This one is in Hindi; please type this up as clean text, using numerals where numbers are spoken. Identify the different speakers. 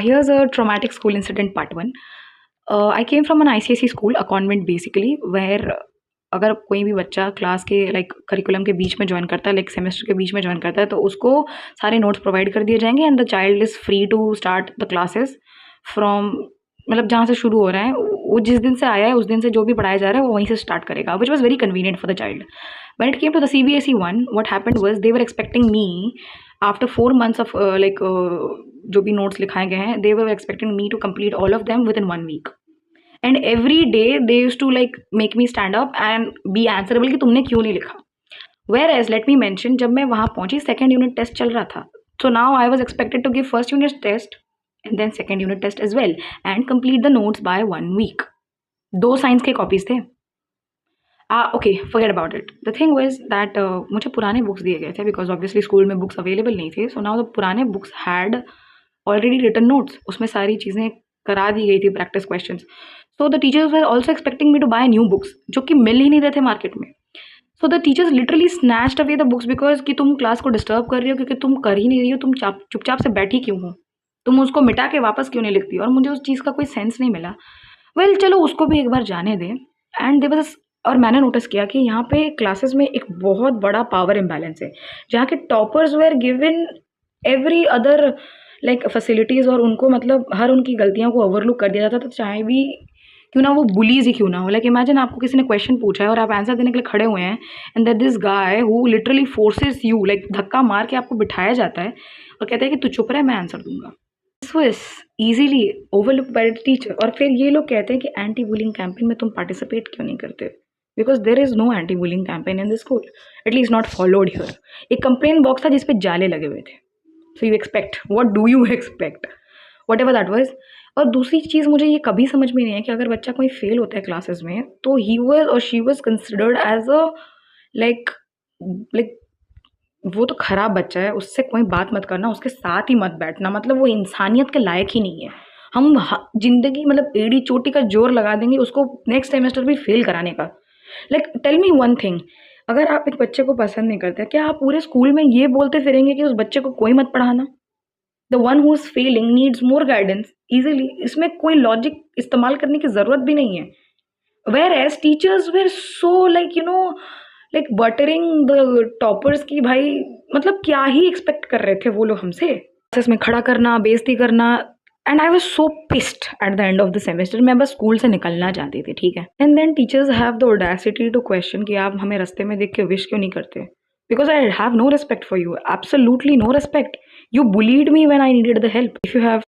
Speaker 1: Here's a traumatic school incident part one. I came from an ICSE school, a convent basically, where अगर कोई भी बच्चा क्लास के लाइक करिकुलम के बीच में ज्वाइन करता है, लाइक सेमेस्टर के बीच में ज्वाइन करता है, तो उसको सारे नोट्स प्रोवाइड कर दिए जाएंगे and the child is free to start the classes from, मतलब जहाँ से शुरू हो रहा है वो जिस दिन से आया है उस दिन से जो भी पढ़ाया जा रहा है वो वहीं से स्टार्ट करेगा, which was very convenient for the child. When it came to the CBSE one, what happened was they were expecting me after 4 months of जो भी notes लिखाए गए हैं, they were expecting me to complete all of them within 1 week. And every day they used to like make me stand up and be answerable कि तुमने क्यों नहीं लिखा. Whereas let me mention, जब मैं वहाँ पहुँची second unit test चल रहा था, so now I was expected to give first unit test and then second unit test as well and complete the notes by 1 week. 2 science के कॉपीज थे. Okay, forget about it. The thing was that मुझे पुराने बुक्स दिए गए थे बिकॉज ऑब्वियसली स्कूल में बुक्स अवेलेबल नहीं थे. सो नाउ द पुराने books had already written notes, उसमें सारी चीज़ें करा दी गई थी, practice question. So the teachers were also expecting me to buy new books जो कि मिल ही नहीं रहे थे मार्केट में. So the teachers literally snatched away the books because कि तुम क्लास को डिस्टर्ब कर रही हो, क्योंकि तुम कर ही नहीं रही हो, तुम चुपचाप से बैठी क्यों हो, तुम उसको मिटा के वापस क्यों नहीं लिखती. और मुझे उस चीज़ का कोई सेंस नहीं मिला. वेल चलो उसको भी एक बार जाने दें. एंड दे वाज, और मैंने नोटिस किया कि यहाँ पे क्लासेस में एक बहुत बड़ा पावर इम्बैलेंस है, जहाँ के toppers were given every other like facilities और उनको मतलब हर उनकी गलतियों को ओवरलुक कर दिया जाता था, तो चाहे भी क्यों ना वो बुलीज ही क्यों ना हो. लाइक इमेजिन आपको किसी ने क्वेश्चन पूछा है और आप आंसर देने के लिए खड़े हुए हैं and that this guy who literally forces you, like धक्का मार के आपको बिठाया जाता है और कहते हैं कि तू चुप रहे, मैं आंसर दूंगा. This was easily overlook by the teacher. और फिर ये लोग कहते हैं कि एंटी बुलिंग कैंपेन में तुम पार्टिसिपेट क्यों नहीं करते, because there is no anti bullying campaign in the school, at least not followed here. एक कंप्लेन बॉक्स था जिसपे जाले लगे हुए थे. So you expect, what do you expect, whatever that was. और दूसरी चीज़ मुझे ये कभी समझ में नहीं है कि अगर बच्चा कोई फेल होता है क्लासेस में तो ही वाज और she was considered as a like like वो तो खराब बच्चा है, उससे कोई बात मत करना, उसके साथ ही मत बैठना, मतलब वो इंसानियत के लायक ही नहीं है. हम जिंदगी मतलब एड़ी चोटी का जोर लगा देंगे उसको नेक्स्ट सेमेस्टर भी फेल कराने का. Like tell me one thing, अगर आप एक बच्चे को पसंद नहीं करते, क्या आप पूरे स्कूल में ये बोलते फिरेंगे कि उस बच्चे को कोई मत पढ़ाना. The one who is failing needs more guidance easily. इसमें कोई लॉजिक इस्तेमाल करने की ज़रूरत भी नहीं है. Whereas teachers were so like you know like buttering the toppers की, भाई मतलब क्या ही एक्सपेक्ट कर रहे थे वो लोग हमसे. क्लासेस में खड़ा करना, बेइज्जती करना. And I was so pissed at the end of the semester. मैं बस स्कूल से निकलना चाहती थी, ठीक है. And then teachers have the audacity to question कि आप हमें रास्ते में देख के विश क्यों नहीं करते, because I have no respect for you, absolutely no respect. You bullied me when I needed the help. If you have